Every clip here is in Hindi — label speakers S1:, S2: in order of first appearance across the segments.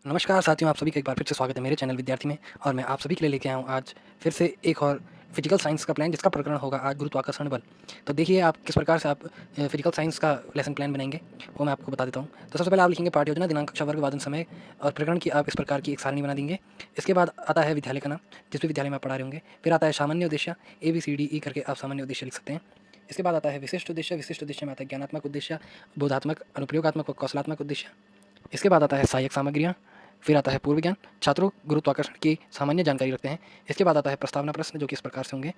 S1: नमस्कार साथियों, आप सभी का एक बार फिर से स्वागत है मेरे चैनल विद्यार्थी में। और मैं आप सभी के लिए लेके आया हूँ आज फिर से एक और फिजिकल साइंस का प्लान, जिसका प्रकरण होगा आज गुरुत्वाकर्षण बल। तो देखिए आप किस प्रकार से आप फिजिकल साइंस का लेसन प्लान बनाएंगे, वो मैं आपको बता देता हूँ। तो सबसे पहले आप लिखेंगे पाठ योजना, दिनांक, कक्षा, वर्ग, वादन, समय और प्रकरण की आप इस प्रकार की एक सारणी बना देंगे। इसके बाद आता है विद्यालय का नाम, जिस भी विद्यालय में आप पढ़ा रहे होंगे। फिर आता है सामान्य उद्देश्य, ABCDE करके आप सामान्य उद्देश्य लिख सकते हैं। इसके बाद आता है विशिष्ट उद्देश्य। विशिष्ट उद्देश्य में आता है ज्ञानात्मक उद्देश्य, बोधात्मक, अनुप्रयोगात्मक और कौशलात्मक उद्देश्य। इसके बाद आता है सहायक सामग्रियाँ। फिर आता है पूर्व ज्ञान, छात्रों गुरुत्वाकर्षण की सामान्य जानकारी रखते हैं। इसके बाद आता है प्रस्तावना प्रश्न, जो कि इस प्रकार से होंगे।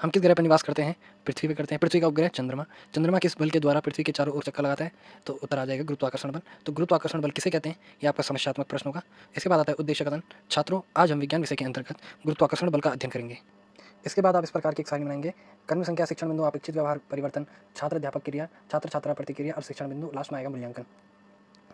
S1: हम किस ग्रह पर निवास करते हैं? पृथ्वी पर करते हैं। पृथ्वी का उपग्रह चंद्रमा। चंद्रमा किस बल के द्वारा पृथ्वी के चारों ओर चक्कर लगाता है? तो उत्तर आ जाएगा गुरुत्वाकर्षण बल। तो गुरुत्वाकर्षण बल किसे कहते हैं, ये आपका समस्यात्मक प्रश्न होगा। इसके बाद आता है उद्देश्य कथन। छात्रों, आज हम विज्ञान विषय के अंतर्गत गुरुत्वाकर्षण बल का अध्ययन करेंगे। इसके बाद आप इस प्रकार की एक सारणी बनाएंगे। कर्म संख्या, शिक्षण बिंदु, अपेक्षित व्यवहार परिवर्तन, छात्र अध्यापक क्रिया, छात्र छात्रा प्रतिक्रिया और शिक्षण बिंदु, लास्ट में आएगा मूल्यांकन।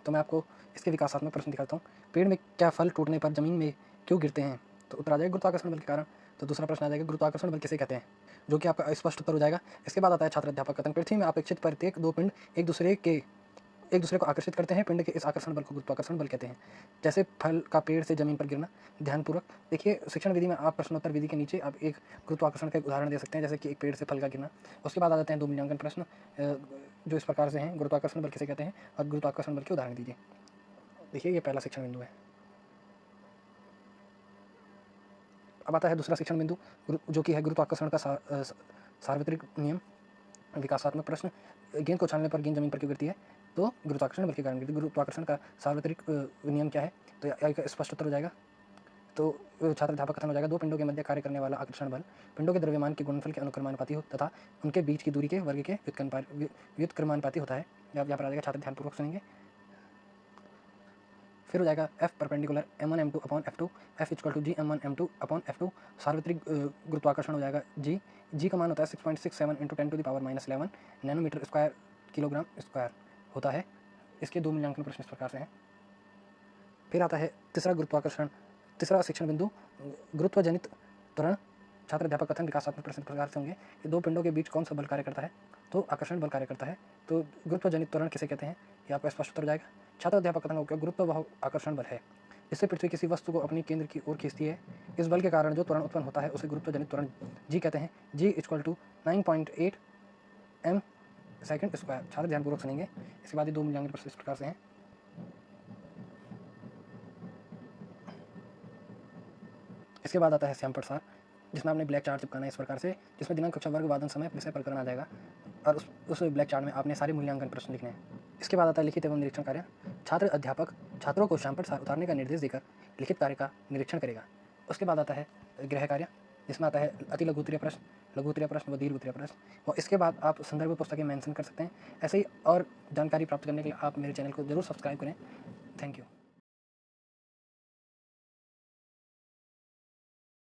S1: तो मैं आपको इसके विकासात्मक प्रश्न दिखाता हूँ। पेड़ में क्या फल टूटने पर जमीन में क्यों गिरते हैं? तो उत्तर आ जाएगा गुरुत्वाकर्षण बल के कारण। तो दूसरा प्रश्न आ जाएगा गुरुत्वाकर्षण बल किसे कहते हैं, जो कि आपका स्पष्ट उत्तर हो जाएगा। इसके बाद आता है छात्र अध्यापक कथन। पृथ्वी में अपेक्षित प्रत्येक दो पिंड एक दूसरे को आकर्षित करते हैं। पिंड के इस आकर्षण बल को गुरुत्वाकर्षण बल कहते हैं। जैसे फल का पेड़ से जमीन पर गिरना। ध्यानपूर्वक देखिए, शिक्षण विधि में आप प्रश्नोत्तर विधि के नीचे आप एक गुरुत्वाकर्षण का एक उदाहरण दे सकते हैं, जैसे कि एक पेड़ से फल का गिरना। उसके बाद आ जाते हैं दो मूल्यांकन प्रश्न, जो इस प्रकार से हैं। गुरुत्वाकर्षण बल किसे कहते हैं और गुरुत्वाकर्षण बल के उदाहरण दीजिए। देखिए, ये पहला शिक्षण बिंदु है। अब आता है दूसरा शिक्षण बिंदु, जो कि है गुरुत्वाकर्षण का सार्वत्रिक नियम। विकासात्मक प्रश्न, गेंद को उछालने पर गेंद जमीन पर क्यों गिरती है? तो गुरुत्वाकर्षण बल के कारण गिरती है। गुरुत्वाकर्षण का सार्वत्रिक नियम क्या है? तो एक स्पष्ट उत्तर हो जाएगा। तो छात्र अध्यापक कथन हो जाएगा। दो पिंडों के मध्य कार्य करने वाला आकर्षण बल पिंडों के द्रव्यमान के गुणनफल के अनुक्रमानुपाती हो तथा उनके बीच की दूरी के वर्ग के व्युत्क्रमानुपाती होता है। यहाँ पर आ जाएगा, छात्र ध्यानपूर्वक सुनेंगे। फिर हो जाएगा F perpendicular m1 m2 upon f2, F equal to g m1 m2 upon f2। सार्वत्रिक गुरुत्वाकर्षण हो जाएगा g का मान होता है 6.67 into 10⁻11 nanometre square kilogram square होता है। इसके दो मूल्यांकन प्रश्न इस प्रकार से हैं। फिर आता है तीसरा शिक्षण बिंदु, गुरुत्वजनित त्वरण। छात्र अध्यापक कथन विकासात्मक प्रश्न प्रकार से होंगे कि दो पिंडों के बीच कौन सा बल कार्य करता है? तो आकर्षण बल कार्य करता है। तो गुरुत्वजनित त्वरण किसे कहते हैं, ये आपका स्पष्ट उत्तर हो जाएगा। छात्र अध्यापक कथन होगा, गुरुत्व वह आकर्षण बल है जिससे पृथ्वी किसी वस्तु को अपनी केंद्र की ओर खींचती है। इस बल के कारण जो त्वरण उत्पन्न होता है उसे गुरुत्वजनित त्वरण जी कहते हैं। G equal to 9.8 m second square. छात्र ध्यानपूर्वक सुनेंगे। इसके बाद ये दो मूल्यांकन प्रश्न इस प्रकार से हैं। इसके बाद आता है श्याम प्रसार, जिसमें आपने ब्लैक चार्ट चिपकाना है इस प्रकार से, जिसमें दिनांक, कक्षा, वर्ग, वादन, समय, विषय, प्रकरण आ जाएगा। और उस ब्लैक चार्ट में आपने सारे मूल्यांकन प्रश्न लिखने हैं। इसके बाद आता है लिखित एवं निरीक्षण कार्य। छात्र अध्यापक छात्रों को श्याम प्रसार उतारने का निर्देश देकर लिखित कार्य का निरीक्षण करेगा। उसके बाद आता है गृह कार्य, जिसमें आता है अति लघु उत्तरीय प्रश्न, लघु उत्तरीय प्रश्न व दीर्घ उत्तरीय प्रश्न। और इसके बाद आप संदर्भ पुस्तकें मेंशन कर सकते हैं। ऐसे ही और जानकारी प्राप्त करने के लिए आप मेरे चैनल को जरूर सब्सक्राइब करें। Thank you.